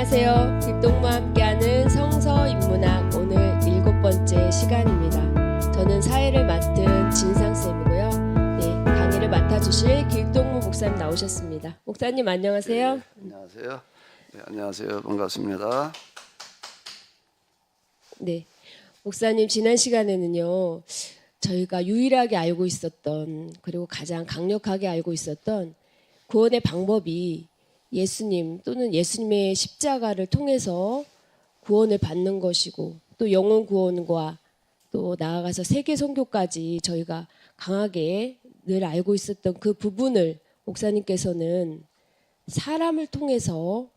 안녕하세요. 길동무와 함께하는 성서인문학 오늘 7번째 시간입니다. 저는 사회를 맡은 진상쌤이고요. 네, 강의를 맡아주실 길동무 목사님 나오셨습니다. 목사님 안녕하세요. 네, 안녕하세요. 네, 안녕하세요. 반갑습니다. 네, 목사님 지난 시간에는요. 저희가 유일하게 알고 있었던 그리고 가장 강력하게 알고 있었던 구원의 방법이 예수님 또는 예수님의 십자가를 통해서 구원을 받는 것이고 또 영혼 구원과 또 나아가서 세계 선교까지 저희가 강하게 늘 알고 있었던 그 부분을 목사님께서는 사람을 통해서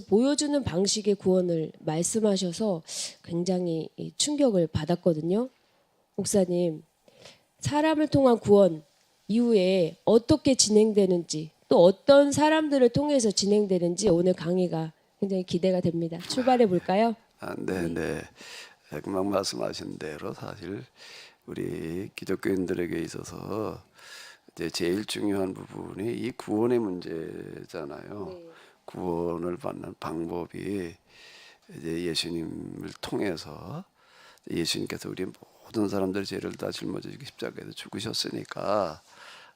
보여주는 방식의 구원을 말씀하셔서 굉장히 충격을 받았거든요. 목사님, 사람을 통한 구원 이후에 어떻게 진행되는지 또 어떤 사람들을 통해서 진행되는지 오늘 강의가 굉장히 기대가 됩니다. 출발해 볼까요? 네. 금방 말씀하신 대로 사실 우리 기독교인들에게 있어서 이제 제일 중요한 부분이 이 구원의 문제잖아요. 네. 구원을 받는 방법이 이제 예수님을 통해서 예수님께서 우리 모든 사람들의 죄를 다 짊어지고 십자가에서 죽으셨으니까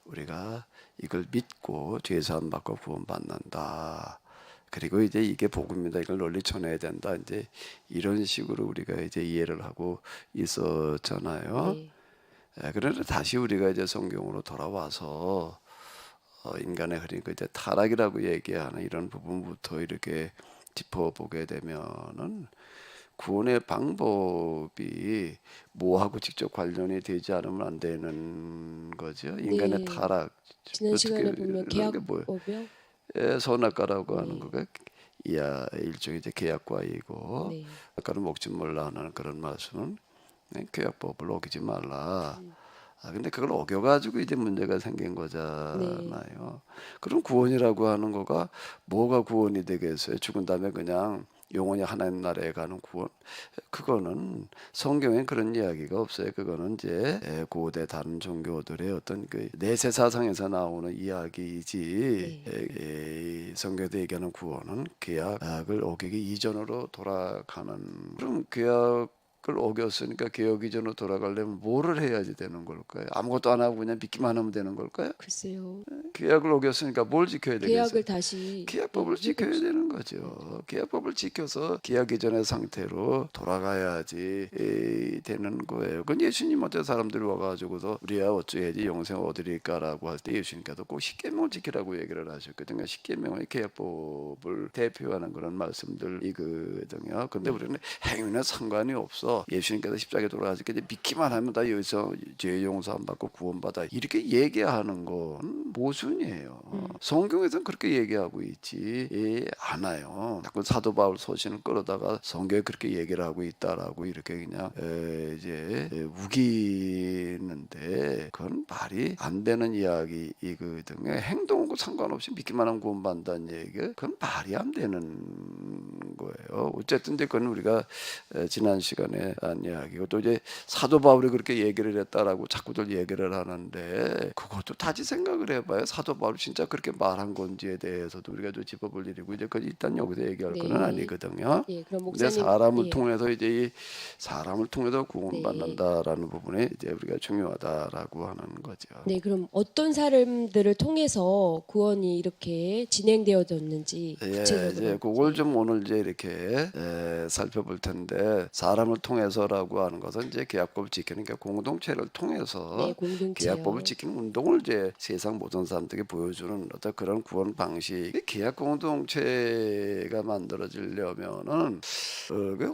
우리가 이걸 믿고 죄 사함 받고 구원받는다. 그리고 이제 이게 복음이다. 이걸 널리 전해야 된다. 이제 이런 식으로 우리가 이제 이해를 하고 있었잖아요. 네. 그런데 다시 우리가 이제 성경으로 돌아와서 인간의 흐린 그 이제 타락이라고 얘기하는 이런 부분부터 이렇게 짚어보게 되면은 구원의 방법이 뭐하고 직접 관련이 되지 않으면 안 되는 거죠. 인간의 네. 타락. 지난 시간에 어떻게 보면 이런 게 뭐예요? 계약법이요. 선악과라고 하는 네. 거가 이야 일종의 이제 계약과이고 네. 아까는 먹지 말라는 그런 말씀은 계약법을 어기지 말라. 근데 그걸 어겨가지고 이제 문제가 생긴 거잖아요. 그럼 구원이라고 하는 거가 뭐가 구원이 되겠어요? 죽은 다음에 그냥 영원히 하나님 나라에 가는 구원? 그거는 성경에 그런 이야기가 없어요. 그거는 이제 고대 다른 종교들의 어떤 그 내세 사상에서 나오는 이야기이지. 성경에서 얘기하는 구원은 계약을 어기기 이전으로 돌아가는. 그럼 계약을 어겼으니까 개혁 이전으로 돌아가려면 뭐를 해야지 되는 걸까요? 아무것도 안 하고 그냥 믿기만 하면 되는 걸까요? 글쎄요. 계약을 어겼으니까 뭘 지켜야 되겠어요? 계약을 다시 계약법을 지켜야 되는 거죠. 계약법을 지켜서 계약 이전의 상태로 돌아가야지 되는 거예요. 그건 예수님한테 사람들이 와가지고서 우리야 어찌해야지 영생 얻으릴까라고 할 때 예수님께서 꼭 십계명을 지키라고 얘기를 하셨거든요. 십계명의 계약법을 대표하는 그런 말씀들이거든요. 근데 우리는 행위는 상관이 없어. 예수님께서 십자가에 돌아가실 때 믿기만 하면 다 여기서 죄 용서함 받고 구원받아 이렇게 얘기하는 건 모순이에요. 성경에서는 그렇게 얘기하고 있지 않아요. 자꾸 사도 바울 소신을 끌어다가 성경에 그렇게 얘기를 하고 있다라고 이렇게 그냥 이제 우기는데 그건 말이 안 되는 이야기이거든요. 행동하고 상관없이 믿기만 하면 구원받는다는 얘기 그건 말이 안 되는 거예요. 어쨌든 이제 그건 우리가 지난 시간에 한 이야기고 또 이제 사도 바울이 그렇게 얘기를 했다라고 자꾸들 얘기를 하는데 그것도 다시 생각을 해봐요. 사도 바울이 진짜 그렇게 말한 건지에 대해서도 우리가 좀 짚어볼 일이고 이제 그 일단 여기서 얘기할 건 아니거든요. 예, 그럼 근데 목사님 사람을 통해서 이제 이 사람을 통해서 구원받는다라는 네. 부분이 이제 우리가 중요하다라고 하는 거죠. 네, 그럼 어떤 사람들을 통해서 구원이 이렇게 진행되어졌는지 구체적으로 이제 그걸 좀 오늘 이제 이렇게 살펴볼 텐데 사람을 통해서라고 하는 것은 이제 계약법을 지키는 게 공동체를 통해서 공동체요. 계약법을 지키는 운동을 이제 세상 모든 사람들에게 보여주는 어떤 그런 구원 방식. 계약 공동체가 만들어지려면은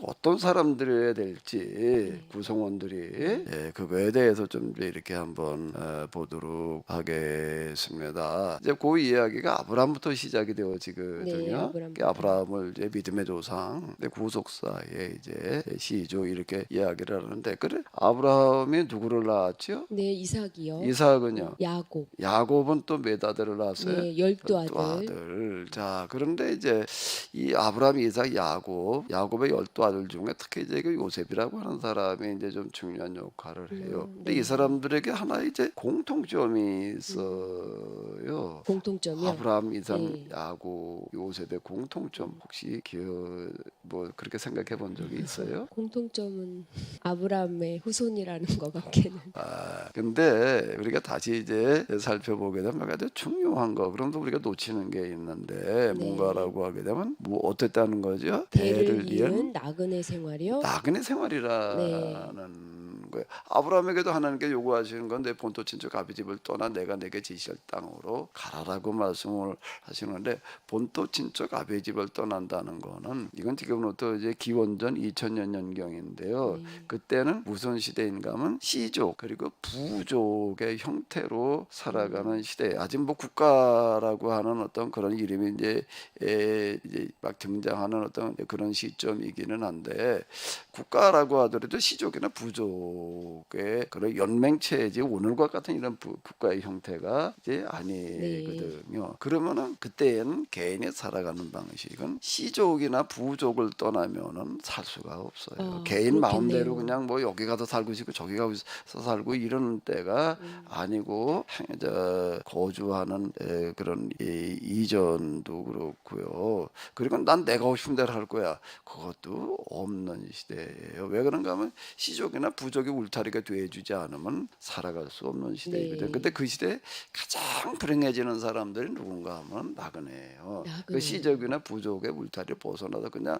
어떤 사람들이어야 될지 구성원들이 그거에 대해서 좀 이렇게 한번 보도록 하겠습니다. 이제 그 이야기가 아브라함부터 시작이 되어지거든요. 아브라함. 아브라함을 이제 믿음의 조상, 구속사의 이제 시조 이렇게 이야기를 하는데 그래 아브라함이 누구를 낳았죠? 네, 이삭이요. 이삭은요. 야곱. 야곱은 또 몇 아들을 낳았어요? 네, 12 12 아들. 아들. 자, 그런데 이제 이 아브라함, 이삭, 야곱의 12 아들 중에 특히 이제 그 요셉이라고 하는 사람이 이제 좀 중요한 역할을 해요. 근데 네. 이 사람들에게 하나 이제 공통점이 있어요. 공통점이요. 아브라함, 이삭, 네. 야곱, 요셉의 공통점 혹시 뭐 그렇게 생각해 본 적이 있어요? 공통점은 아브라함의 후손이라는 것밖에는. 근데 우리가 다시 이제 살펴보게 되면 아주 중요한 거 그런데 우리가 놓치는 게 있는데 뭔가라고 하게 되면 뭐 어땠다는 거죠? 대를 이은 나그네 생활이요. 나그네 생활이라는 거예요. 아브라함에게도 하나님께 요구하시는 건 내 본토 친척 아비 집을 떠나 내가 내게 지시할 땅으로 가라라고 말씀을 하시는데 본토 친척 아비 집을 떠난다는 거는 이건 지금부터 이제 기원전 2000년 년경인데요. 그때는 무슨 시대인가 하면 시족 그리고 부족의 형태로 살아가는 시대. 아직 뭐 국가라고 하는 어떤 그런 이름이 이제 막 등장하는 어떤 그런 시점이기는 한데 국가라고 하더라도 시족이나 부족의 그런 연맹체이지 오늘과 같은 이런 국가의 형태가 이제 아니거든요. 그러면은 그때는 개인이 살아가는 방식은 시족이나 부족을 떠나면은 살 수가 없어요. 개인 마음대로 그냥 뭐 여기 가서 살고 싶고 저기 가서 살고 이런 때가 아니고 거주하는 그런 이전도 그렇고요. 그리고 난 내가 하고 싶은 대로 할 거야. 그것도 없는 시대예요. 왜 그런가 하면 시족이나 부족이 울타리가 되어주지 않으면 살아갈 수 없는 시대이거든요. 근데 그 시대에 가장 불행해지는 사람들이 누군가 하면 나그네예요. 그 시족이나 부족의 울타리를 벗어나서 그냥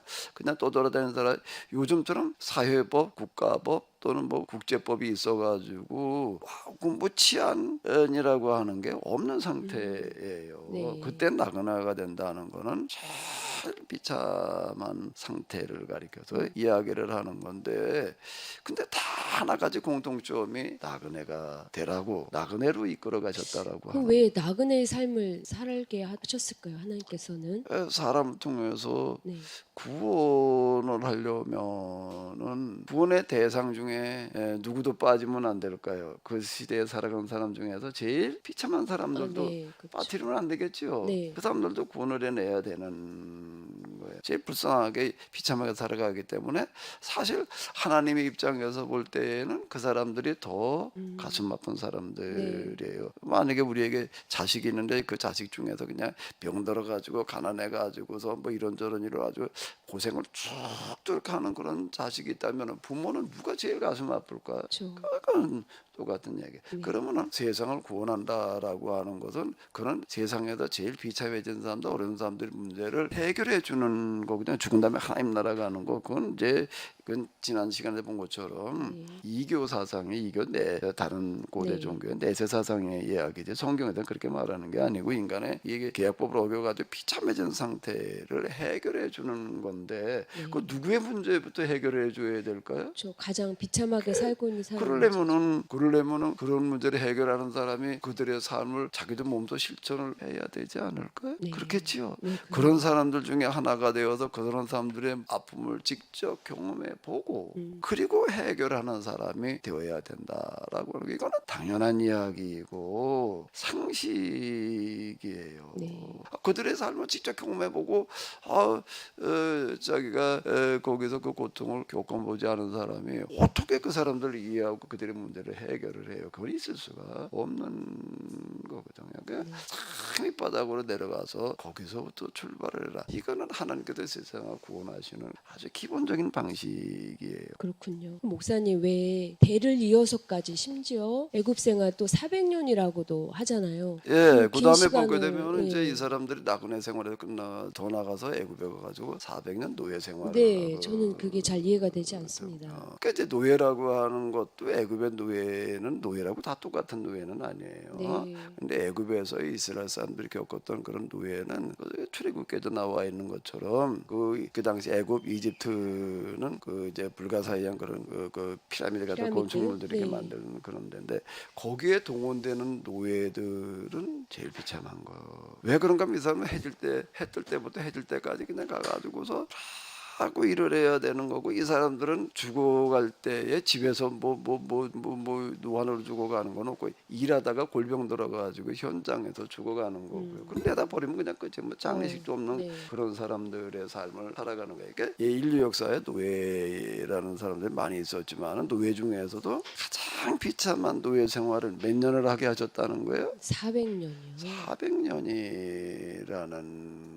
떠돌아다니는 사람 요즘처럼 사회법, 국가법 또는 뭐 국제법이 있어가지고 뭐 치안이라고 하는 게 없는 상태예요. 그때 나그네가 된다는 거는 제일 비참한 상태를 가리켜서 이야기를 하는 건데 근데 다 하나가지 공통점이 나그네가 되라고 나그네로 이끌어 가셨다라고 하는 왜 나그네의 삶을 살게 하셨을까요? 하나님께서는. 사람을 통해서 구원을 하려면은 구원의 대상 중에 누구도 빠지면 안 될까요? 그 시대에 살아가는 사람 중에서 제일 비참한 사람들도 그렇죠. 빠뜨리면 안 되겠죠. 그 사람들도 구원을 해내야 되는 거예요. 제일 불쌍하게 비참하게 살아가기 때문에 사실 하나님의 입장에서 볼 때에는 그 사람들이 더 가슴 아픈 사람들이에요. 만약에 우리에게 자식이 있는데 그 자식 중에서 그냥 병들어 가지고 가난해 가지고서 뭐 이런저런 일을 가지고 고생을 쭉쭉 하는 그런 자식이 있다면 부모는 누가 제일 가슴 아플까? 그건 똑같은 얘기. 그러면은 세상을 구원한다라고 하는 것은 그런 세상에서 제일 비참해진 사람들, 어려운 사람들의 문제를 해결해 주는 거거든요. 죽은 다음에 하나님 나라 가는 거. 그건 지난 시간에 본 것처럼 이교 사상이 다른 고대 종교의 내세 사상의 이야기지. 성경에서는 그렇게 말하는 게 아니고 인간의 이게 계약법을 어겨가지고 비참해진 상태를 해결해 주는 건데 그 누구의 문제부터 해결해 줘야 될까요? 가장 비참하게 살고 있는 사람. 그러려면은 그런 문제를 해결하는 사람이 그들의 삶을 자기도 몸소 실천을 해야 되지 않을까요? 그렇겠지요. 그런 사람들 중에 하나가 되어서 그런 사람들의 아픔을 직접 경험해 보고 그리고 해결하는 사람이 되어야 된다라고 하는 게 이거는 당연한 이야기이고 상식이에요. 그들의 삶을 직접 경험해 보고 자기가 거기서 그 고통을 겪어보지 않은 사람이 어떻게 그 사람들을 이해하고 그들의 문제를 해결을 해요? 그건 있을 수가 없는 거거든요. 그러니까 밑바닥으로 내려가서 거기서부터 출발을 해라. 이거는 하나님께서 세상을 구원하시는 아주 기본적인 방식이에요. 그렇군요. 목사님 왜 대를 이어서까지 심지어 애굽 생활 또 400년이라고도 하잖아요. 그 다음에 보게 되면 이제 이 사람들이 나그네 생활에 더 나가서 애굽에 가가지고 400년 노예 생활을 저는 그게 잘 이해가 되지 않습니다. 그러니까 이제 노예라고 하는 것도 애굽의 노예는 노예라고 다 똑같은 노예는 아니에요. 근데 애굽에서 이스라엘 사람들이 겪었던 그런 노예는 출애굽기에도 나와 있는 것처럼 그 당시 애굽 이집트는 그 이제 불가사의한 그런 그 피라미드 같은 건축물들을 이렇게 만드는 그런 데인데 거기에 동원되는 노예들은 제일 비참한 거. 왜 그런가 하면 이 사람은 해 뜰 때부터 해질 때까지 그냥 가가지고서 하고 일을 해야 되는 거고, 이 사람들은 죽어갈 때에 집에서 노안으로 죽어가는 건 없고, 일하다가 골병 들어가지고 현장에서 죽어가는 거고요. 그럼 내다 버리면 그냥 끝이, 뭐 장례식도 없는 네. 그런 사람들의 삶을 살아가는 거예요. 그러니까 인류 역사에 노예라는 사람들이 많이 있었지만, 노예 중에서도 가장 비참한 노예 생활을 몇 년을 하게 하셨다는 거예요? 400년이요. 400년이라는.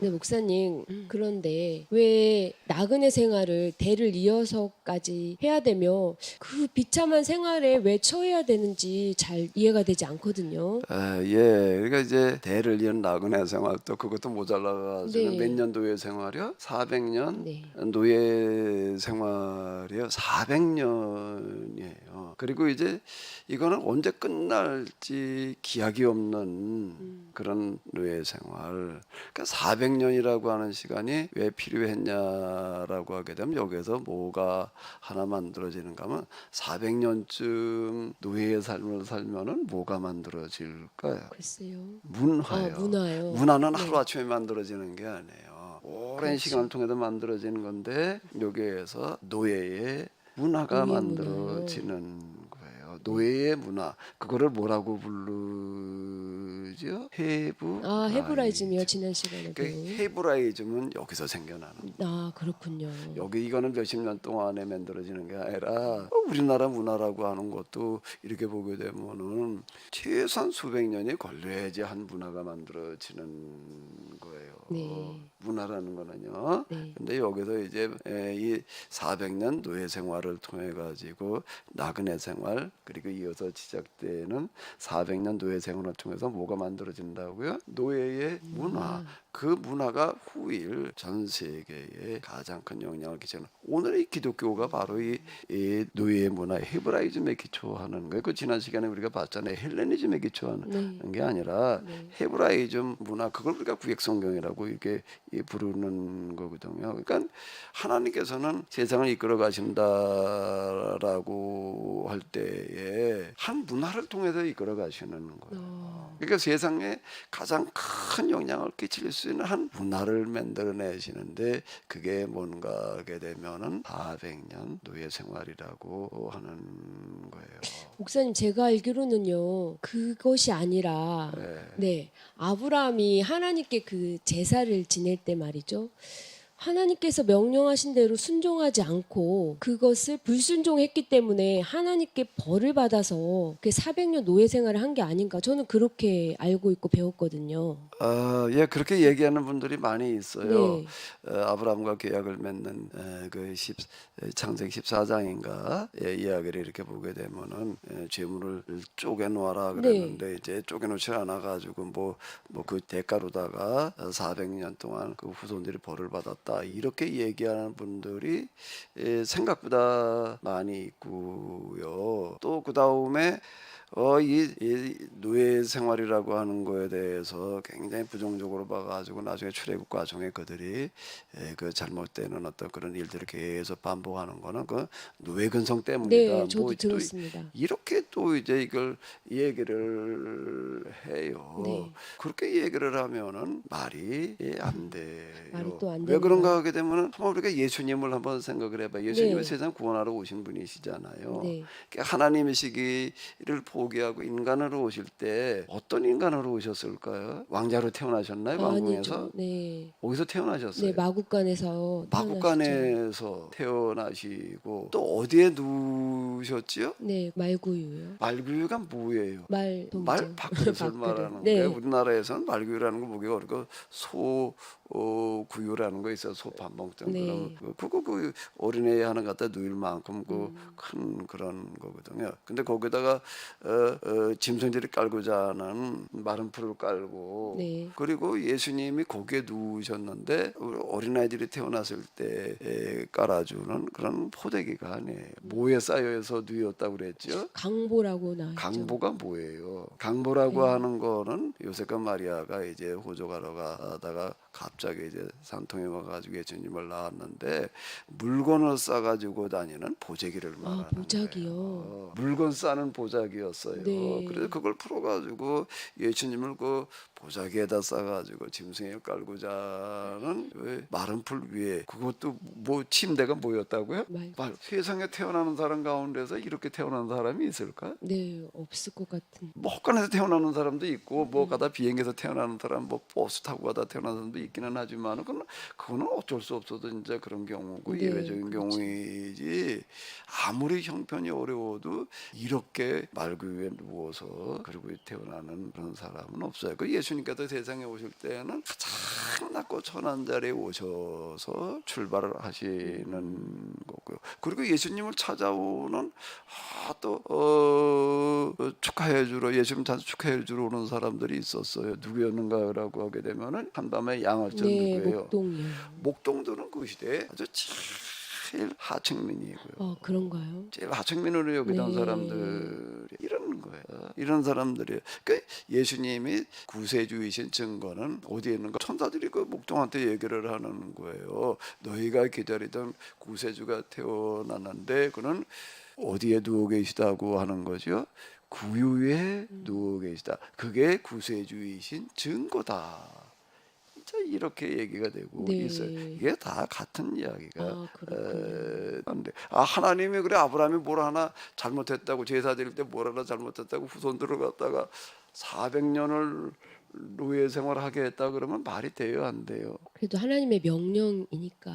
네, 목사님. 그런데 왜 나그네 생활을 대를 이어서까지 해야 되며 그 비참한 생활에 왜 처해야 되는지 잘 이해가 되지 않거든요. 예, 그러니까 이제 대를 이은 나그네 생활도 그것도 모자라가지고 네. 몇 년 노예 생활이요? 400년 네. 노예 생활이요? 400년이에요. 그리고 이제 이거는 언제 끝날지 기약이 없는 그런 노예 생활. 그러니까 400년이라고 하는 시간이 왜 필요했냐라고 하게 되면, 여기에서 뭐가 하나 만들어지는가 하면, 400년쯤 노예의 삶을 살면은 뭐가 만들어질까요? 글쎄요. 문화요. 문화요. 문화는 네. 하루아침에 만들어지는 게 아니에요. 오랜 그렇죠. 시간을 통해서 만들어지는 건데, 여기에서 노예의 문화가 노예 만들어지는 거예요. 노예의 문화. 그거를 뭐라고 부르죠? 헤브라이즘이요. 지난 시간에 그 배운. 헤브라이즘은 여기서 생겨나는 거예요. 그렇군요. 여기 이거는 몇십 년 동안에 만들어지는 게 아니라, 우리나라 문화라고 하는 것도 이렇게 보게 되면은 최소한 수백 년이 걸려야지 한 문화가 만들어지는 거예요. 네. 문화라는 거는요. 네. 근데 여기서 이제 이 400년 노예 생활을 통해 가지고 나그네 생활, 그리고 이어서 시작되는 400년 노예 생활을 통해서 뭐가 만들어진다고요? 노예의 문화. 그 문화가 후일 전 세계에 가장 큰 영향을 끼치는, 오늘의 기독교가 바로 이 노예의 문화, 헤브라이즘에 기초하는 거예요. 그 지난 시간에 우리가 봤잖아요. 헬레니즘에 기초하는 게 아니라 헤브라이즘 문화, 그걸 우리가 구약성경이라고 이렇게 부르는 거거든요. 그러니까 하나님께서는 세상을 이끌어 가신다라고 할 때에 한 문화를 통해서 이끌어 가시는 거예요. 그러니까 세상에 가장 큰 영향을 끼칠 수 있는 한 문화를 만들어내시는데, 그게 뭔가 하게 되면은 400년 노예 생활이라고 하는 거예요. 목사님, 제가 알기로는요. 그것이 아니라 네. 아브라함이 하나님께 그 제사를 지낼 때 말이죠. 하나님께서 명령하신 대로 순종하지 않고 그것을 불순종했기 때문에 하나님께 벌을 받아서 그 400년 노예 생활을 한 게 아닌가, 저는 그렇게 알고 있고 배웠거든요. 예, 그렇게 얘기하는 분들이 많이 있어요. 네. 아브라함과 계약을 맺는 창세기 14장인가 이야기를 이렇게 보게 되면은, 재물을 쪼개 놓아라 그랬는데 이제 쪼개 놓지 않아 가지고 뭐 그 대가로다가 400년 동안 그 후손들이 벌을 받았다, 이렇게 얘기하는 분들이 생각보다 많이 있고요. 또 그 다음에 이 노예 생활이라고 하는 거에 대해서 굉장히 부정적으로 봐가지고 나중에 출애굽 과정에 그들이 그 잘못되는 어떤 그런 일들을 계속 반복하는 거는 그 노예 근성 때문이다. 네, 저도 또 들었습니다. 이렇게 또 이제 이걸 얘기를 해요. 네. 그렇게 얘기를 하면은 말이 안 돼요. 말이 또 안 왜 그런가 되는가요? 하게 되면은, 한번 우리가 예수님을 한번 생각을 해봐. 예수님은 네. 세상 구원하러 오신 분이시잖아요. 네. 그러니까 하나님이시기를 포기하고 인간으로 오실 때 어떤 인간으로 오셨을까요? 왕자로 태어나셨나요? 왕궁에서? 아니죠. 네. 어디서 태어나셨어요? 네, 마국간에서 태어나셨죠. 마국간에서 태어나시고, 또 어디에 누우셨지요? 네, 말구유요. 말구유가 뭐예요? 말 동정. 말 밥그릇을 밥그릇. 말하는 네. 거예요. 우리나라에서는 말구유라는 거 보기가 어렵고, 구유라는 거 있어요. 소 밥 먹던 네. 그런 그 어린애 하나 갖다 누일 만큼 그 큰 그런 거거든요. 근데 거기다가 짐승들이 깔고 자는 마른 풀을 깔고, 네. 그리고 예수님이 거기에 누우셨는데 어린아이들이 태어났을 때 깔아주는 그런 포대기가 아니에요. 뭐에 쌓여서 누웠다고 그랬죠? 강보라고 나왔죠. 강보가 뭐예요? 강보라고 하는 거는 요셉과 마리아가 이제 호적하러 가다가 갑자기 이제 산통에 와가지고 예수님을 낳았는데, 물건을 싸가지고 다니는 보자기를 말하는 보자기요. 거예요. 물건 싸는 보자기였어요. 네. 그래서 그걸 풀어가지고 예수님을 그 보자기에다 싸가지고 짐승에 깔고 자는 왜 마른 풀 위에 그것도 뭐 침대가 뭐였다고요? 세상에 태어나는 사람 가운데서 이렇게 태어난 사람이 있을까? 네, 없을 것 같은. 뭐 헛간에서 태어나는 사람도 있고 뭐 가다 비행기에서 태어나는 사람 뭐 버스 타고 가다 태어나는 사람도 있기는 하지만 그거는 어쩔 수 없어도 이제 그런 경우고 네, 예외적인 그렇죠. 경우이지 아무리 형편이 어려워도 이렇게 말구 위에 누워서 그리고 태어나는 그런 사람은 없어요. 그 예수님께서 세상에 오실 때는 가장 낮고 천한 자리에 오셔서 출발을 하시는 거고요. 그리고 예수님을 찾아오는 축하해 주러 예수님 찾아 축하해 주러 오는 사람들이 있었어요. 누구였는가라고 하게 되면은 한밤에 양어천 네, 누구예요? 목동이요. 목동들은 그 시대에 아주 제일 하층민이고요. 그런가요? 제일 하층민으로 여기던 네. 사람들이 이러는 거예요. 이런 사람들이 그러니까 예수님이 구세주이신 증거는 어디에 있는가? 천사들이 그 목동한테 얘기를 하는 거예요. 너희가 기다리던 구세주가 태어났는데 그는 어디에 누워 계시다고 하는 거죠? 구유에 누워 계시다. 그게 구세주이신 증거다. 이렇게 얘기가 되고 네. 있어요. 이게 다 같은 이야기가 그렇군요. 한데 하나님이 그래 아브라함이 뭘 하나 잘못했다고 제사 드릴 때 뭘 하나 잘못했다고 후손들을 갖다가 400년을 노예 생활하게 했다 그러면 말이 돼요, 안 돼요? 그래도 하나님의 명령이니까.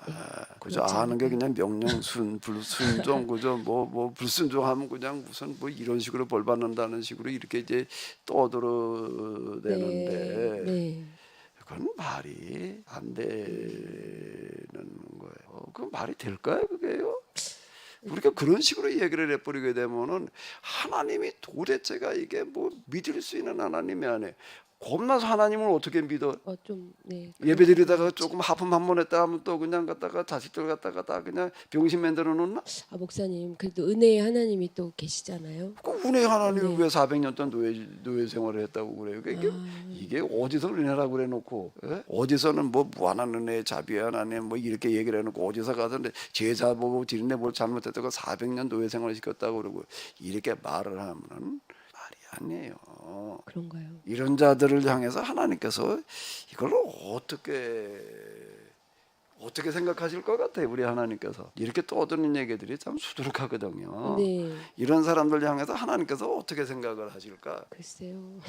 네, 그저 그렇지 아는 게 않을까요? 그냥 명령 불순종 그저 뭐 불순종하면 그냥 무슨 뭐 이런 식으로 벌 받는다는 식으로 이렇게 이제 떠들어대는데 네. 그건 말이 안 되는 거예요. 그 말이 될까요, 그게요? 우리가 그런 식으로 얘기를 해버리게 되면은 하나님이 도대체가 이게 뭐 믿을 수 있는 하나님이 아니에요. 겁나서 하나님을 어떻게 믿어? 네. 예배드리다가 조금 하품 한 번 했다 하면 또 그냥 갖다가 자식들 갖다가 다 그냥 병신 만들어 놓나? 목사님, 그래도 은혜의 하나님이 또 계시잖아요. 그 은혜 하나님이 네. 왜 400년 동안 노예 생활을 했다고 그래요? 이게 어디서 은혜라고 그래 놓고 어디서는 뭐 무한한 은혜 자비한 하나님 뭐 이렇게 얘기를 해놓고 어디서 가서 제사 보고 드린데 뭘 잘못했다고 400년 노예 생활을 시켰다고 그러고 이렇게 말을 하면은 말이 아니에요. 그런가요? 이런 자들을 향해서 하나님께서 이걸 어떻게 생각하실 것 같아요, 우리 하나님께서. 이렇게 떠드는 얘기들이 참 수두룩하거든요. 네. 이런 사람들 향해서 하나님께서 어떻게 생각을 하실까? 글쎄요.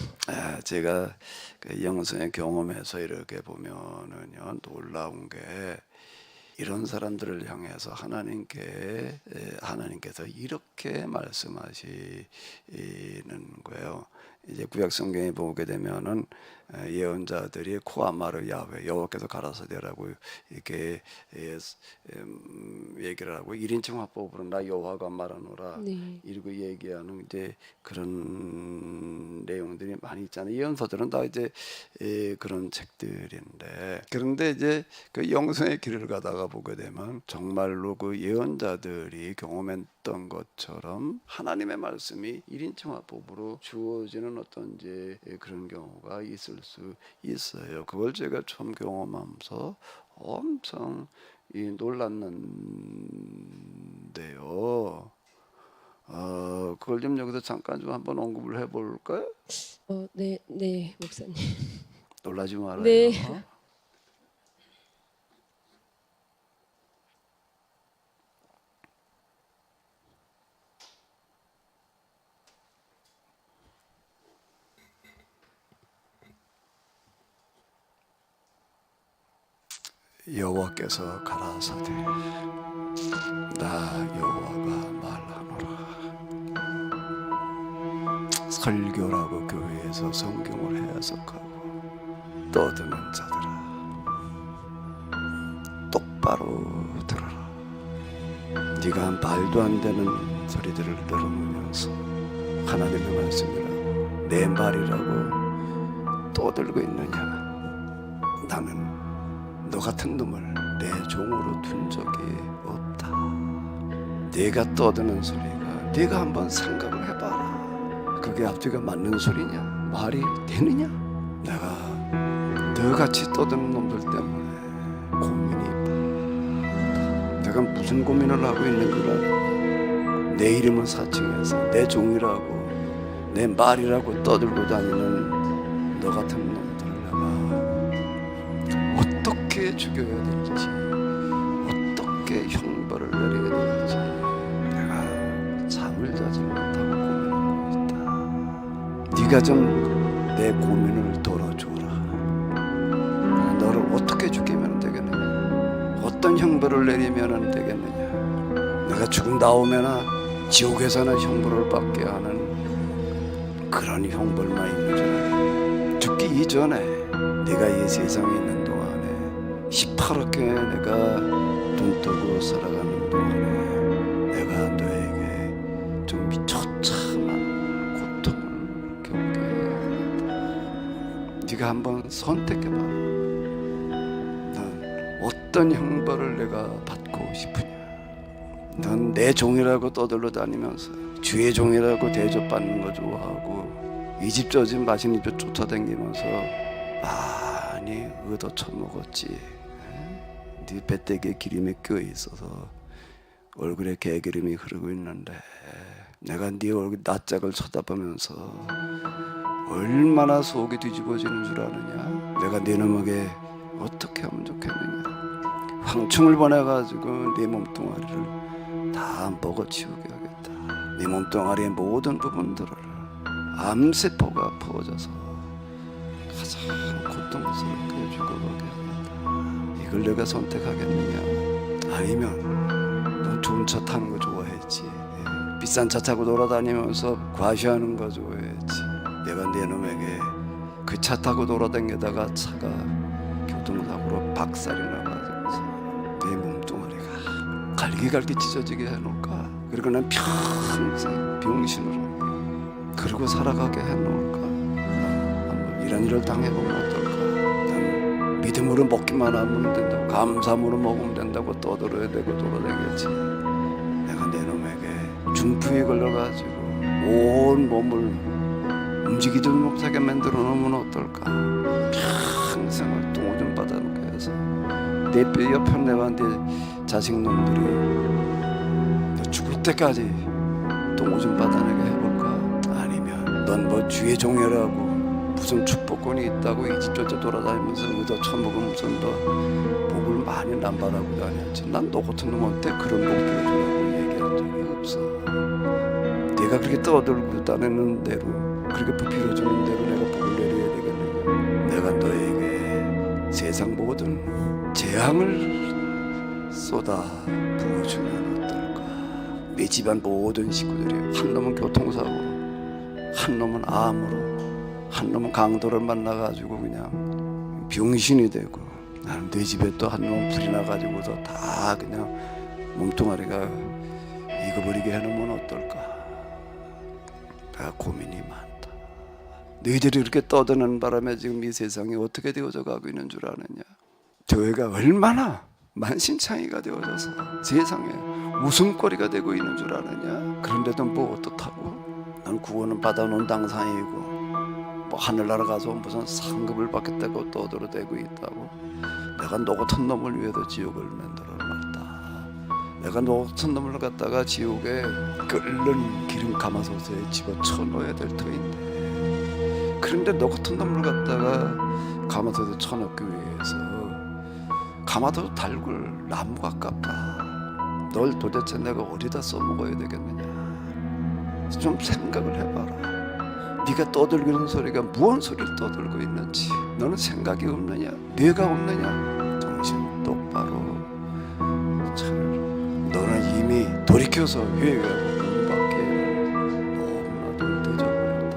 제가 그 영성의 경험에서 이렇게 보면은요, 놀라운 게 이런 사람들을 향해서 하나님께서 이렇게 말씀하시는 거예요. 이제 구약 성경에 보게 되면은 예언자들이 코아마르 야훼 여호와께서 가라사대라고 이렇게 얘기를 하고 1인칭 화법으로 나 여호와가 말하노라 네. 이러고 얘기하는 이제 그런 내용들이 많이 있잖아요. 예언서들은 다 이제 그런 책들인데 그런데 이제 그 영성의 길을 가다가 보게 되면 정말로 그 예언자들이 경험했던 것처럼 하나님의 말씀이 1인칭 화법으로 주어지는 어떤 이제 그런 경우가 있을 수 있어요. 그걸 제가 처음 경험하면서 엄청 놀랐는데요. 그걸 좀 여기서 잠깐 좀 한번 언급을 해볼까요? 네, 목사님. 놀라지 말아요. 네. 여호와께서 가라사대 나 여호와가 말하노라. 설교라고 교회에서 성경을 해석하고 떠드는 자들아 똑바로 들어라. 네가 말도 안 되는 소리들을 들으면서 하나님의 말씀이라고 내 말이라고 떠들고 있느냐. 나는 너 같은 놈을 내 종으로 둔 적이 없다. 네가 떠드는 소리가 네가 한번 생각을 해봐라. 그게 앞뒤가 맞는 소리냐? 말이 되느냐? 내가 너같이 떠드는 놈들 때문에 고민이 많다. 내가 무슨 고민을 하고 있는 줄 아냐? 내 이름을 사칭해서 내 종이라고 내 말이라고 떠들고 다니는 너 같은 놈들을 내가 어떻게 죽여야 될지, 어떻게 형벌을 내려야 될지 내가 잠을 자지 못하고 고민하고 있다. 네가 좀 내 고민을 덜어주어라. 너를 어떻게 죽이면 되겠느냐, 어떤 형벌을 내리면 되겠느냐. 내가 죽음 다음에나 지옥에서나 형벌을 받게 하는 그런 형벌만 있는 줄 알아. 죽기 이전에 내가 이 세상에 있는 동안에 시퍼렇게 내가 눈 뜨고 살아가는 동안에 내가 너에게 좀 처참한 고통을 겪게 해야겠다. 네가 한번 선택해봐. 넌 어떤 형벌을 내가 받고 싶으냐. 넌 내 종이라고 떠들러 다니면서 주의 종이라고 대접받는 거 좋아하고 이 집 저 집 맛있는 집 쫓아다니면서 많이 얻어 처먹었지. 네 배때기에 기름이 껴 있어서 얼굴에 개기름이 흐르고 있는데 내가 네 얼굴 낯짝을 쳐다보면서 얼마나 속이 뒤집어지는 줄 아느냐. 내가 네 놈에게 어떻게 하면 좋겠느냐. 황충을 보내가지고 네 몸뚱아리를 다 먹어치우게 하겠다. 네 몸뚱아리의 모든 부분들을 암세포가 퍼져서 가장 고통스럽게 죽어가게 하겠다. 이걸 내가 선택하겠느냐. 아니면 넌 좋은 차 타는 거 좋아했지. 비싼 차 타고 돌아다니면서 과시하는 거 좋아했지. 내가 네 놈에게 그 차 타고 돌아다니다가 차가 교통사고로 박살이 나가지고서 내 몸뚱아리가 갈기갈기 찢어지게 해놓을까. 그리고 난 평생 병신으로 그러고 살아가게 해놓을까. 한번 이런 일을 당해보면 어떨까. 난 믿음으로 먹기만 하면 된다고, 감사함으로 먹으면 된다고 떠들어야 되고 돌아다녔지. 내가 내 놈에게 중풍이 걸려가지고 온 몸을 움직이지 못하게 만들어 놓으면 어떨까. 평생을 똥오줌 받아놓게 해서 내 뼈 옆에 내가 내 자식놈들이 너 죽을 때까지 똥오줌 받아내게 해볼까. 아니면 넌 뭐 주의 종이라고 무슨 축복권이 있다고 이 집 저집 돌아다니면서 얻어 처먹으면서 너 복을 많이 남발하고 다녔지. 난 너 같은 놈한테 그런 복 빌어주라고 얘기한 적이 없어. 내가 그렇게 떠들고 다니는 대로 그렇게 복 빌어주는 대로 내가 복을 내려야 되겠느냐. 내가 너에게 세상 모든 재앙을 쏟아 부어주면 어떨까. 내 집안 모든 식구들이 한 놈은 교통사고로, 한 놈은 암으로, 한 놈은 강도를 만나가지고 그냥 병신이 되고, 나는 내 집에 또 한 놈은 불이 나가지고서 다 그냥 몸뚱아리가 익어버리게 해놓으면 어떨까. 내가 고민이 많다. 너희들이 이렇게 떠드는 바람에 지금 이 세상이 어떻게 되어져 가고 있는 줄 아느냐. 교회가 얼마나 만신창이가 되어져서 세상에 웃음거리가 되고 있는 줄 아느냐. 그런데도 뭐 어떻다고. 난 구원은 받아놓은 당상이고 뭐 하늘나라 가서 무슨 상급을 받겠다고 떠들어대고 있다고. 내가 너 같은 놈을 위해서 지옥을 만들어놨다. 내가 너 같은 놈을 갖다가 지옥에 끓는 기름 가마솥에 집어쳐 넣어야 될 터인데, 그런데 너 같은 놈을 갖다가 가마솥에 쳐넣기 위해서 가마솥 달굴 나무가 아깝다. 널 도대체 내가 어디다 써먹어야 되겠느냐. 좀 생각을 해봐라. 네가 떠들고 소리가 무언 소리를 떠들고 있는지. 너는 생각이 없느냐, 뇌가 없느냐. 정신 똑바로 차려. 너는 이미 돌이켜서 회개하고 공부밖에 너무나도 늦어버렸다.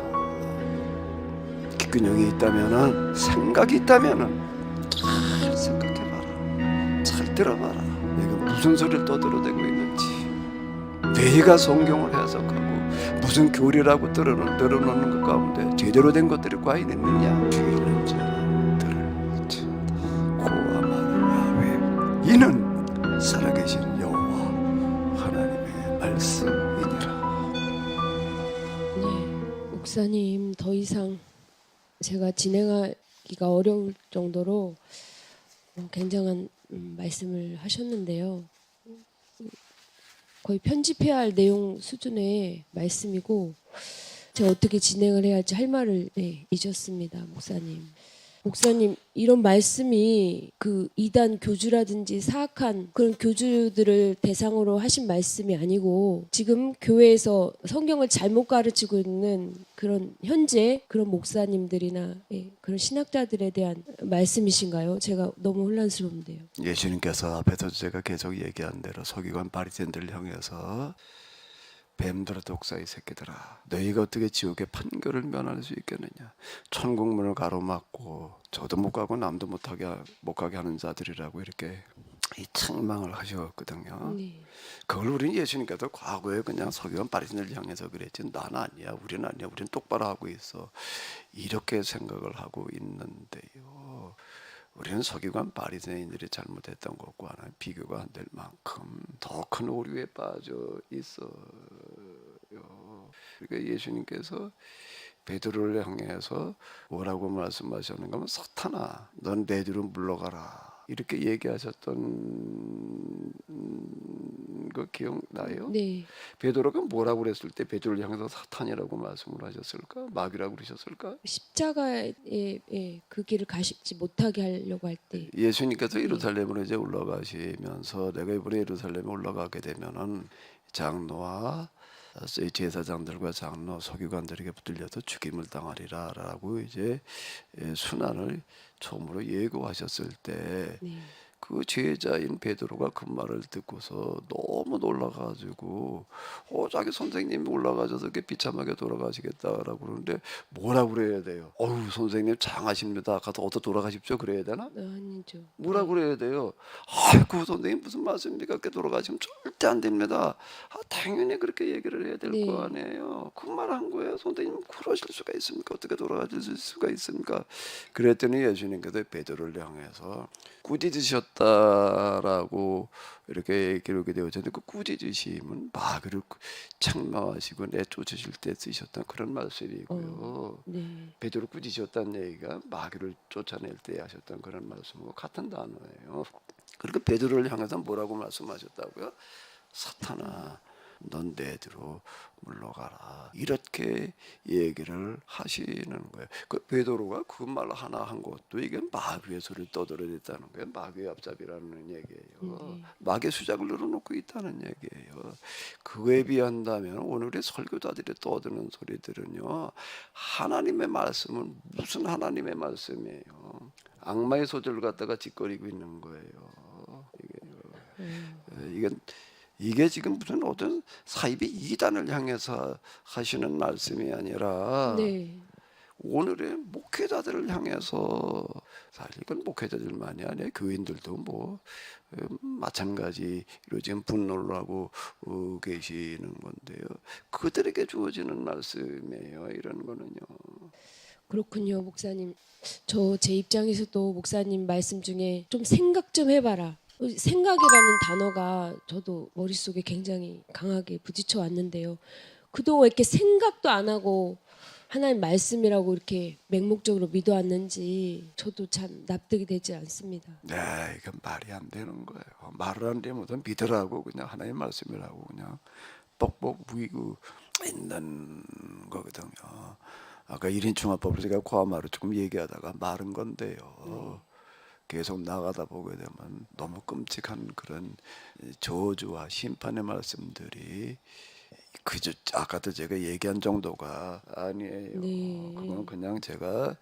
귓근형이 있다면은, 생각이 있다면은 잘 생각해봐라. 잘 들어봐라. 내가 무슨 소리를 떠들어대고 있는지. 내가 성경을 해석하고 무슨 교리라고 들어놓는 것 가운데 제대로 된 것들이 과연 있느냐. 죄는 자들을 친다. 고아마는 야훼, 이는 살아계신 여호와 하나님의 말씀이니라. 네, 목사님 더 이상 제가 진행하기가 어려울 정도로 굉장한 말씀을 하셨는데요. 거의 편집해야 할 내용 수준의 말씀이고, 제가 어떻게 진행을 해야 할지 할 말을 잊었습니다, 목사님. 목사님, 이런 말씀이 그 이단 교주라든지 사악한 그런 교주들을 대상으로 하신 말씀이 아니고 지금 교회에서 성경을 잘못 가르치고 있는 그런 현재 그런 목사님들이나 그런 신학자들에 대한 말씀이신가요? 제가 너무 혼란스러운데요. 예수님께서 앞에서 제가 계속 얘기한 대로 서기관 바리새인들을 향해서 뱀들아 독사의 새끼들아 너희가 어떻게 지옥의 판결을 면할 수 있겠느냐. 천국문을 가로막고 저도 못 가고 남도 못 가게 하는 자들이라고 이렇게 이 책망을 하셨거든요. 네. 그걸 우리는 예수님께서 과거에 그냥 서기관 바리새인들을 향해서 그랬지 난 아니야 우리는 똑바로 하고 있어 이렇게 생각을 하고 있는데요. 우리는 서기관 바리새인들이 잘못했던 것과 하나 비교가 안 될 만큼 더 큰 오류에 빠져 있어요. 그러니까 예수님께서 베드로를 향해서 뭐라고 말씀하셨는가 하면 사탄아 넌 내 뒤로 물러가라 이렇게 얘기하셨던 거 기억나요? 네. 베드로가 뭐라고 그랬을 때 베드로를 향해서 사탄이라고 말씀을 하셨을까? 마귀라고 그러셨을까? 십자가의 그 길을 가시지 못하게 하려고 할 때. 예수님께서 예루살렘으로 이제 올라가시면서 내가 이번에 예루살렘에 올라가게 되면은 장로와 제사장들과 장로 서기관들에게 붙들려서 죽임을 당하리라라고 이제 순환을 처음으로 예고하셨을 때 네. 그 제자인 베드로가 그 말을 듣고서 너무 놀라가지고 자기 선생님이 올라가셔서 이렇게 비참하게 돌아가시겠다라고 그러는데 뭐라고 그래야 돼요? 어우 선생님 장하십니다. 가서 어서 돌아가십시오 그래야 되나? 아니죠. 뭐라 그래야 돼요? 아이고 선생님 무슨 말씀입니까? 그렇게 돌아가시면 절대 안 됩니다. 당연히 그렇게 얘기를 해야 될 거 네. 아니에요. 그 말 한 거예요. 선생님 그러실 수가 있습니까? 어떻게 돌아가실 수가 있습니까? 그랬더니 예수님께서 베드로를 향해서 꾸짖으셨다라고 이렇게 기록이 되어 있는데 그 꾸짖으심은 마귀를 책망하시고 내쫓으실 때 쓰셨던 그런 말씀이고요. 네. 베드로 꾸짖으셨다는 얘기가 마귀를 쫓아낼 때 하셨던 그런 말씀과 같은 단어예요. 그러니까 베드로를 향해서 뭐라고 말씀하셨다고요? 사탄아 넌 내 뒤로 물러가라 이렇게 얘기를 하시는 거예요. 그 베드로가 그 말 하나 한 것도 이게 마귀의 소리를 떠들어댔다는 거예요. 마귀의 앞잡이라는 얘기예요. 마귀의 수작을 늘어놓고 있다는 얘기예요. 그에 비한다면 오늘의 설교자들이 떠드는 소리들은요 하나님의 말씀은 무슨 하나님의 말씀이에요. 악마의 소절을 갖다가 짓거리고 있는 거예요. 이게 지금 무슨 어떤 사이비 이단을 향해서 하시는 말씀이 아니라 네. 오늘의 목회자들을 향해서 사실 이건 목회자들만이 아니라 교인들도 뭐 마찬가지로 지금 분노를 하고 계시는 건데요. 그들에게 주어지는 말씀이에요. 이런 거는요. 그렇군요, 목사님. 저 제 입장에서도 목사님 말씀 중에 좀 생각 좀 해봐라. 생각이라는 단어가 저도 머릿속에 굉장히 강하게 부딪혀 왔는데요. 그동안 이렇게 생각도 안 하고 하나님 말씀이라고 이렇게 맹목적으로 믿어왔는지 저도 참 납득이 되지 않습니다. 네, 이건 말이 안 되는 거예요. 말을 안 되면 믿으라고 그냥 하나님 말씀이라고 그냥 뻑뻑 무이고 있는 거거든요. 아까 1인 중화법을 제가 과마로 조금 얘기하다가 말은 건데요. 계속 나가다 보게 되면 너무 끔찍한 그런 저주와 심판의 말씀들이 그저 아까도 제가 얘기한 정도가 아니에요. 네. 그건 그냥 제가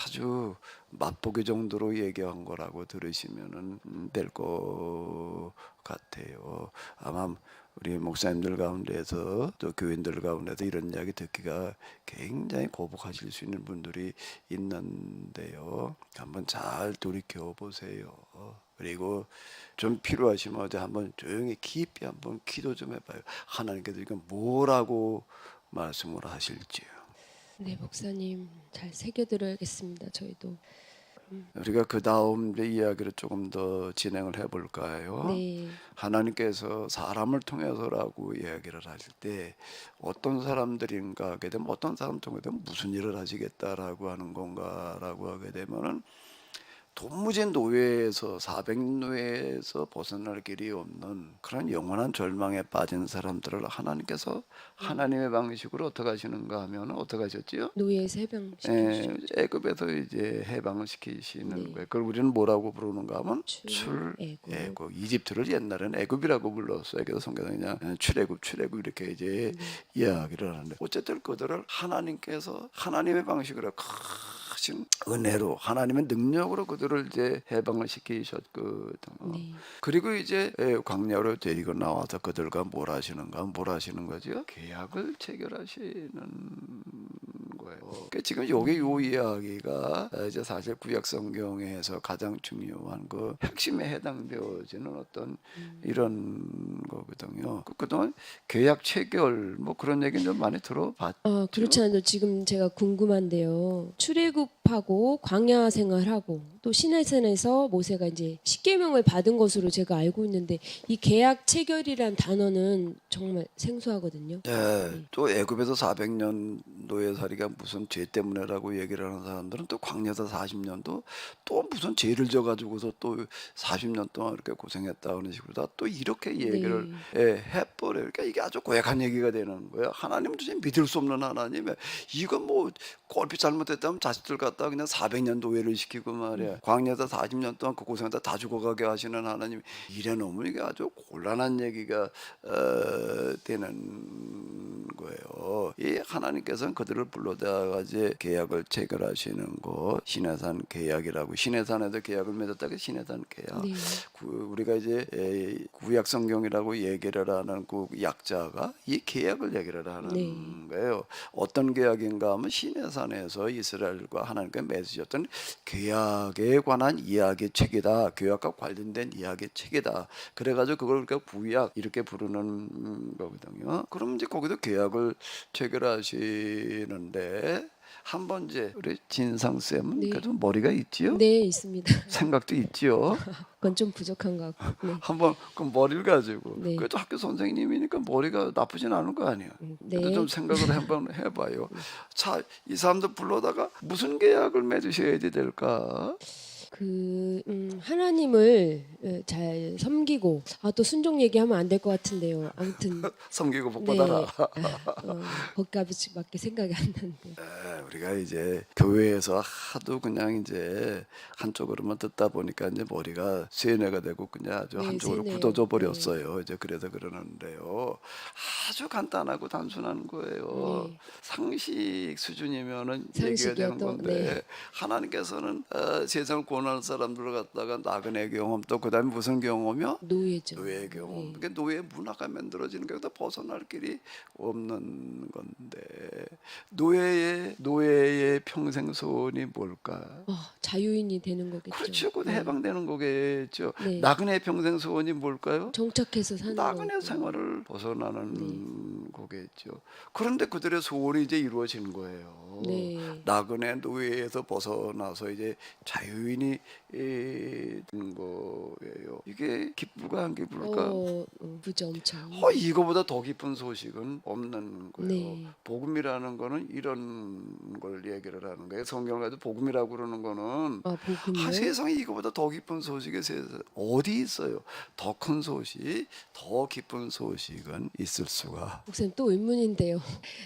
아주 맛보기 정도로 얘기한 거라고 들으시면은 될 것 같아요. 아마 우리 목사님들 가운데서 또 교인들 가운데서 이런 이야기 듣기가 굉장히 거북하실 수 있는 분들이 있는데요. 한번 잘 돌이켜 보세요. 그리고 좀 필요하시면 어디 한번 조용히 깊이 한번 기도 좀 해봐요. 하나님께서 이건 뭐라고 말씀을 하실지요. 네, 목사님 잘 새겨들어야겠습니다. 저희도. 우리가 그 다음 이야기를 조금 더 진행을 해볼까요? 네. 하나님께서 사람을 통해서라고 이야기를 하실 때 어떤 사람들인가 하게 되면 어떤 사람 통해서 무슨 일을 하시겠다라고 하는 건가라고 하게 되면은 도무지 노예에서 400노예에서 벗어날 길이 없는 그런 영원한 절망에 빠진 사람들을 하나님께서 하나님의 방식으로 어떻게 하시는가 하면 어떻게 하셨지요? 노예에서 해방시키시죠. 애굽에서 이제 해방을 시키시는 네. 거예요. 그걸 우리는 뭐라고 부르는가 하면 출애굽. 출애굽. 이집트를 옛날에는 애굽이라고 불렀어요. 그래서 성경은 그냥 출애굽 이렇게 이제 이야기를 하는데 어쨌든 그들을 하나님께서 하나님의 방식으로 크신 은혜로 하나님의 능력으로 그들을 이제 해방을 시키셨거든요. 네. 그리고 이제 광야로 데리고 나와서 그들과 뭘 하시는가? 뭘 하시는 거죠? 계약을 체결하시는 거예요. 그러니까 지금 여기 요 이야기가 이제 사실 구약 성경에서 가장 중요한 그 핵심에 해당되어지는 어떤 이런 거거든요. 그동안 계약 체결 뭐 그런 얘기는 좀 많이 들어봤죠. 그렇지 않아도 지금 제가 궁금한데요. 출애굽하고 광야 생활하고 또 시내산에서 모세가 이제 십계명을 받은 것으로 제가 알고 있는데 이 계약 체결이란 단어는 정말 생소하거든요. 예, 또 애굽에서 400년 노예살이가 무슨 죄 때문에라고 얘기를 하는 사람들은 또 광야에서 40년도 또 무슨 죄를 져가지고서 또 40년 동안 이렇게 고생했다 그런 식으로 다 또 이렇게 얘기를 해버려요. 그러니까 이게 아주 고약한 얘기가 되는 거예요. 하나님도 진짜 믿을 수 없는 하나님에 이거 뭐 꼴빛 잘못했다면 자식들 갖다 그냥 400년 노예를 시키고 말이야. 광야에서 40년 동안 그 고생하다 다 죽어가게 하시는 하나님 이래 놓으면 이게 아주 곤란한 얘기가 되는 거예요. 이 하나님께서는 그들을 불러다가 이제 계약을 체결하시는 거 시내산 계약이라고 시내산에서 계약을 맺었다가 시내산 계약. 네. 우리가 이제 구약 성경이라고 얘기를 하는 그 약자가 이 계약을 얘기를 하는 네. 거예요. 어떤 계약인가 하면 시내산에서 이스라엘과 하나님께 맺으셨던 계약에 관한 이야기 책이다. 계약과 관련된 이야기 책이다. 그래가지고 그걸 우리가 구약 이렇게 부르는 거거든요. 그럼 이제 거기도 계약을 체결하시는데 한번 이제 우리 진상 쌤은 네. 그래도 머리가 있지요? 네, 있습니다. 생각도 있지요. 그건 좀 부족한 것 같고. 네. 한번 그 머리를 가지고 네. 그래도 학교 선생님이니까 머리가 나쁘진 않을 거 아니에요. 그래도 네. 좀 생각을 한번 해봐요. 자, 이 사람들 불러다가 무슨 계약을 맺으셔야 될까? 하나님을 잘 섬기고 또 순종 얘기하면 안 될 것 같은데요. 아무튼 섬기고 복 네. 받아라. 거기까지밖에 생각이 안 나는데. 우리가 이제 교회에서 하도 그냥 이제 한쪽으로만 듣다 보니까 이제 머리가 세뇌가 되고 그냥 아주 네, 한쪽으로 세뇌요. 굳어져 버렸어요. 이제 그래서 그러는데요. 아주 간단하고 단순한 거예요. 네. 상식 수준이면은 얘기가 상식이요, 되는 또? 건데 네. 하나님께서는 세상을 구원하는 사람들을 갖다가 나그네 경험 또 그다음에 무슨 경험이요? 노예죠. 노예 경험. 그러니까 노예 문화가 만들어지는 게 벗어날 길이 없는 건데 노예의 평생 소원이 뭘까? 자유인이 되는 거겠죠. 그렇죠. 곧 해방되는 거겠죠. 네. 나그네 평생 소원이 뭘까요? 정착해서 사는 나그네 거고. 생활을 벗어나는 거겠죠. 그런데 그들의 소원이 이제 이루어지는 거예요. 네. 나그네 노예에서 벗어나서 이제 자유인이 되는 거예요. 이게 기쁠까 안 기쁠까? 그죠, 엄청. 이거보다 더 기쁜 소식은 없는 거예요. 네. 복음이라는 거는 이런 걸 얘기를 하는 거예요. 성경을 가지고 복음이라고 그러는 거는 복음이요? 세상에 이거보다 더 기쁜 소식이 어디 있어요? 더 큰 소식, 더 기쁜 소식은 있을 수가. 목사님 또 의문인데요.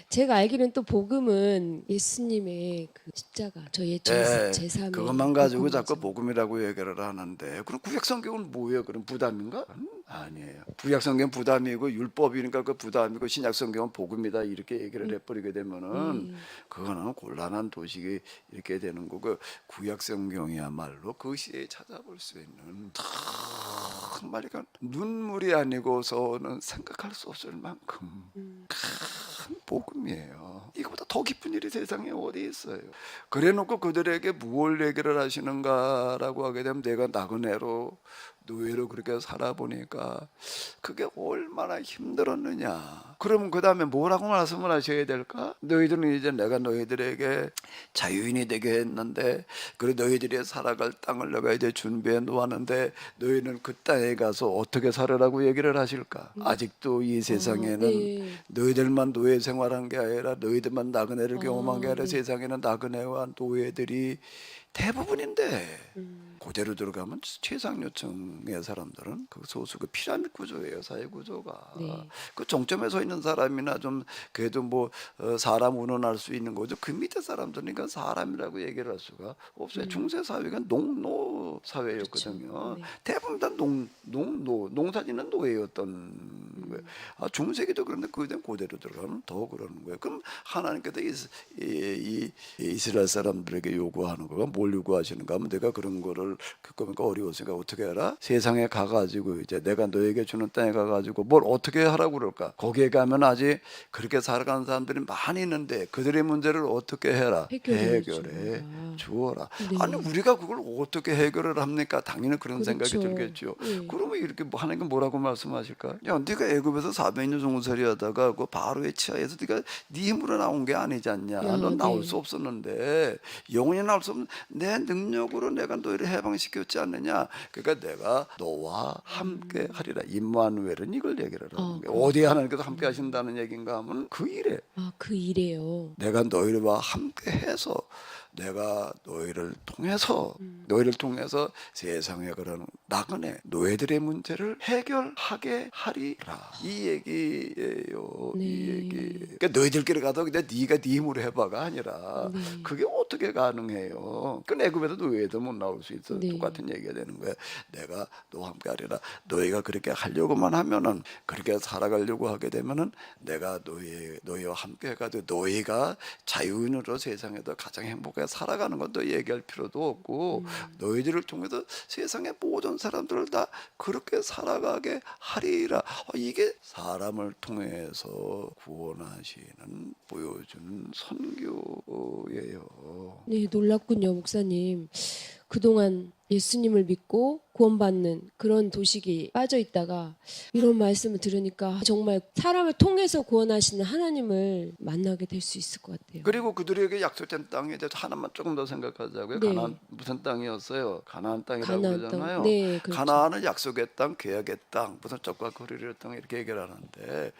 제가 알기로는 또 복음은 예수님의 그 십자가, 저의 제3의 그것만 가지고 자꾸 복음이라고 얘기를 하는데 그럼 구약 성경은 뭐예요? 그럼 부담인가? 아니에요. 구약 성경 부담이고 율법이니까 그 부담이고 신약 성경은 복음이다 이렇게 얘기를 해버리게 되면은 그거는 곤란한 도식이 이렇게 되는 거고 구약 성경이야말로 그 시대에 찾아볼 수 있는 정말이가 눈물이 아니고서는 생각할 수 없을 만큼 큰 복음이에요. 이거보다 더 기쁜 일이 세상에 어디 있어요? 그래놓고 그들에게 무엇을 얘기를 하시는가라고 하게 되면 내가 나그네로 노예로 그렇게 살아보니까 그게 얼마나 힘들었느냐. 그러면 그 다음에 뭐라고 말씀을 하셔야 될까? 너희들은 이제 내가 너희들에게 자유인이 되게 했는데 그래 너희들이 살아갈 땅을 내가 이제 준비해 놓았는데 너희는 그 땅에 가서 어떻게 살으라고 얘기를 하실까? 아직도 이 세상에는 네. 너희들만 노예 생활한 게 아니라 너희들만 나그네를 경험한 게 아니라 네. 세상에는 나그네와 노예들이 대부분인데 그대로 들어가면 최상류층의 사람들은 그 소수 그 피라미드 구조예요. 사회 구조가. 네. 그 정점에 서 있는 사람이나 좀 그래도 뭐 사람 운운할 수 있는 거죠. 그 밑에 사람들이니까 사람이라고 얘기를 할 수가 없어요. 중세 사회가 농노 사회였거든요. 그렇죠. 네. 대부분 다 농사짓는 노예였던 거예요. 중세기도 그런데 그대로 들어가면 더 그러는 거예요. 그럼 하나님께서 이 이스라엘 사람들에게 요구하는 거가 뭘 요구하시는가 하면 내가 그런 거를 겪으니까 어려웠으니까 어떻게 해라? 세상에 가가지고 이제 내가 너에게 주는 땅에 가가지고 뭘 어떻게 하라고 그럴까? 거기에 가면 아직 그렇게 살아가는 사람들이 많이 있는데 그들의 문제를 어떻게 해라? 해결해 주어라. 네. 아니 우리가 그걸 어떻게 해결을 합니까? 당연히 그런 생각이 그렇죠. 들겠죠. 네. 그러면 이렇게 뭐 하나님은 뭐라고 말씀하실까? 야, 네가 애굽에서 400년 종살이 하다가 그 바로의 치하에서 네가 네 힘으로 나온 게 아니지 않냐? 넌 나올 네. 수 없었는데 영원히 나올 수 없는 내 능력으로 내가 너희를 해방시켰지 않느냐? 그러니까 내가 너와 함께 하리라. 임마누엘은 이걸 얘기를 하는 거예요. 어디에 하나님께서 함께 하신다는 얘기인가 하면 그 일에 그 일이에요. 내가 너희와 함께 해서 내가 너희를 통해서 세상에 그런 나그네 노예들의 문제를 해결하게 하리라. 이 얘기예요. 네. 이 얘기. 그러니까 너희들끼리 가도 그냥 네가 네 힘으로 해봐가 아니라 네. 그게 어떻게 가능해요? 그 애굽에도 노예도 못 나올 수 있어. 네. 똑같은 얘기가 되는 거야. 내가 너와 함께 하리라. 너희가 그렇게 하려고만 하면은 그렇게 살아가려고 하게 되면은 내가 너희와 함께 해가지고 너희가 자유인으로 세상에서 가장 행복하게 살아가는 것도 얘기할 필요도 없고 너희들을 통해서 세상의 모든 사람들을 다 그렇게 살아가게 하리라. 이게 사람을 통해서 구원하시는 보여주는 선교예요. 네, 놀랍군요, 목사님. 그동안 예수님을 믿고 구원받는 그런 도식이 빠져 있다가 이런 말씀을 들으니까 정말 사람을 통해서 구원하시는 하나님을 만나게 될 수 있을 것 같아요. 그리고 그들에게 약속된 땅에 대해서 하나만 조금 더 생각하자고요. 네. 가나안 무슨 땅이었어요? 가나안 땅이라고 가나안 그러잖아요. 땅. 네, 그렇죠. 가나안은 약속의 땅, 계약의 땅, 무슨 적과 거리의 땅 이렇게 얘기를 하는데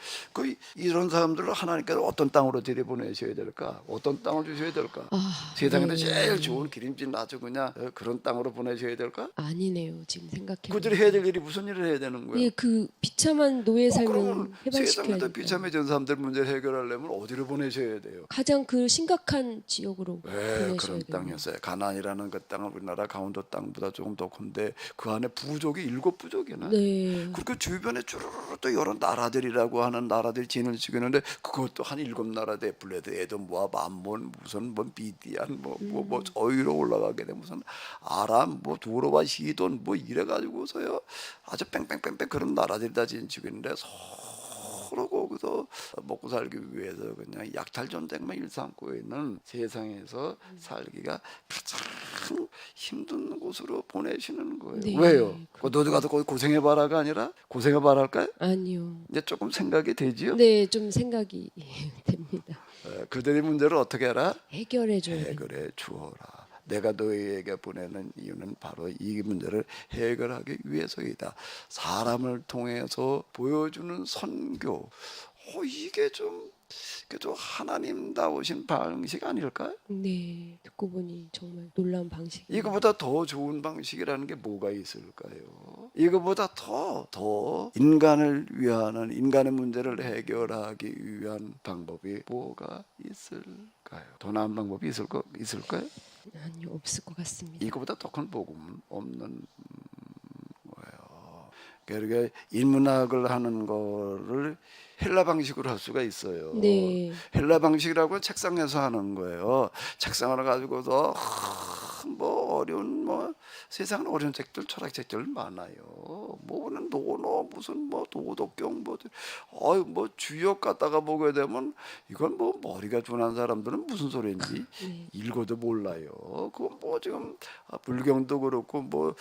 이런 사람들을 하나님께서 어떤 땅으로 들여보내셔야 될까? 어떤 땅을 주셔야 될까? 세상에서 네. 제일 좋은 기름진 아주 그냥 그런 땅으로 보내셔야 될까? 아니네요, 지금 생각해. 그들이 해야 될 일이 무슨 일을 해야 되는 거예요? 예, 그 비참한 노예 삶을 그러면 해방시켜야 세상에서 돼요. 비참해진 사람들 문제를 해결하려면 어디로 보내셔야 돼요? 가장 그 심각한 지역으로 네, 보내셔야 그런 돼요. 땅이었어요. 가나안이라는 그 땅은 우리나라 강원도 땅보다 조금 더 큰데 그 안에 부족이 7부족이나. 네. 그리고 주변에 쭈르르 또 여러 나라들이라고 하는 나라들이 진을 치고 있는데 그것도 한 7나라대 블레드, 에돔, 모압, 암몬, 무슨 뭐 미디안, 뭐 저위로 올라가게 되면 무슨 아람, 뭐 두로와 시돈 뭐 이래가지고서요 아주 뺑뺑뺑뺑 그런 나라들이 다 진치고 있는데 서로 거기서 먹고 살기 위해서 그냥 약탈 전쟁만 일삼고 있는 세상에서 살기가 가장 힘든 곳으로 보내시는 거예요. 네, 왜요? 너도 가서 거기 고생해봐라가 아니라 고생해봐랄까요? 아니요. 이제 조금 생각이 되지요? 네, 좀 생각이 됩니다. 그들의 문제를 어떻게 해라? 해결해 줘야 돼요. 해결해 주어라. 내가 너희에게 보내는 이유는 바로 이 문제를 해결하기 위해서이다. 사람을 통해서 보여주는 선교. 이게 좀 하나님다우신 방식 아닐까요? 네, 듣고 보니 정말 놀라운 방식이에요. 이거보다 더 좋은 방식이라는 게 뭐가 있을까요? 이거보다 더 인간을 위하는 인간의 문제를 해결하기 위한 방법이 뭐가 있을까요? 더 나은 방법이 있을까요? 아니요, 없을 것 같습니다. 이거보다 더 큰 복음은 없는 거예요. 그러니까 인문학을 하는 거를 헬라 방식으로 할 수가 있어요. 네. 헬라 방식이라고 책상에서 하는 거예요. 책상을 가지고서 뭐 어려운 세상 어려운 책들 철학책들 많아요. 뭐는 노노 무슨 뭐 도덕경 뭐 주역 갖다가 보게 되면 이건 뭐 머리가 둔한 사람들은 무슨 소리인지 읽어도 몰라요. 그건 뭐 지금 불경도 그렇고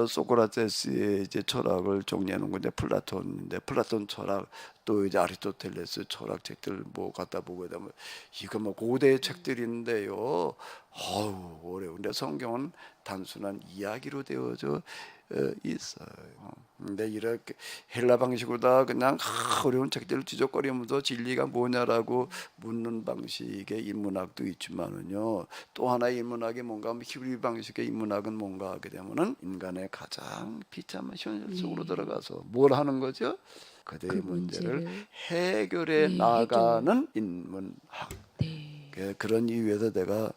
소크라테스의 이제 철학을 정리하는 건데 플라톤인데 플라톤 철학 또 이제 아리스토텔레스 철학책들 뭐 갖다 보게 되면 이거 뭐 고대 책들인데요. 어려운데 성경은 단순한 이야기로 되어져 있어요. 근데 이렇게 헬라 방식으로다 그냥 어려운 책들을 지적거리면서 진리가 뭐냐라고 묻는 방식의 인문학도 있지만은요, 또 하나의 인문학이 뭔가 하면 히브리 방식의 인문학은 뭔가 하게 되면은 인간의 가장 비참한 현실 속으로 들어가서 뭘 하는 거죠? 그대의 그 문제를 문제를 해결해 네, 나가는 인문학. 네. 그런 이유에서 내가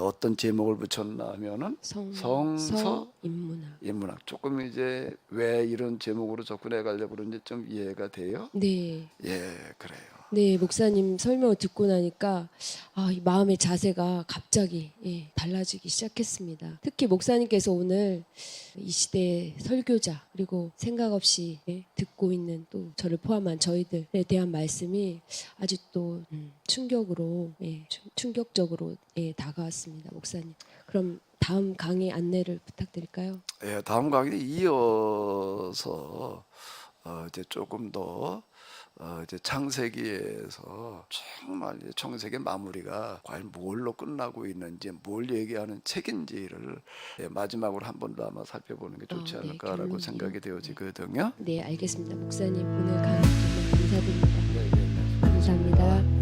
어떤 제목을 붙였나 하면은 성서 인문학. 인문학. 조금 이제 왜 이런 제목으로 접근해 가려고 그런지 좀 이해가 돼요? 네. 예, 그래요. 네, 목사님 설명을 듣고 나니까 이 마음의 자세가 갑자기 달라지기 시작했습니다. 특히 목사님께서 오늘 이 시대의 설교자 그리고 생각 없이 듣고 있는 또 저를 포함한 저희들에 대한 말씀이 아직도 충격적으로 다가왔습니다, 목사님. 그럼 다음 강의 안내를 부탁드릴까요? 예, 다음 강의에 이어서 이제 조금 더 이제 창세기에서 정말 이제 창세기 마무리가 과연 뭘로 끝나고 있는지, 뭘 얘기하는 책인지를 마지막으로 한 번 더 아마 살펴보는 게 좋지 네, 않을까라고 결론이요. 생각이 되어지거든요. 네, 알겠습니다. 목사님 오늘 강의 정말 감사드립니다. 네, 네, 네. 감사합니다.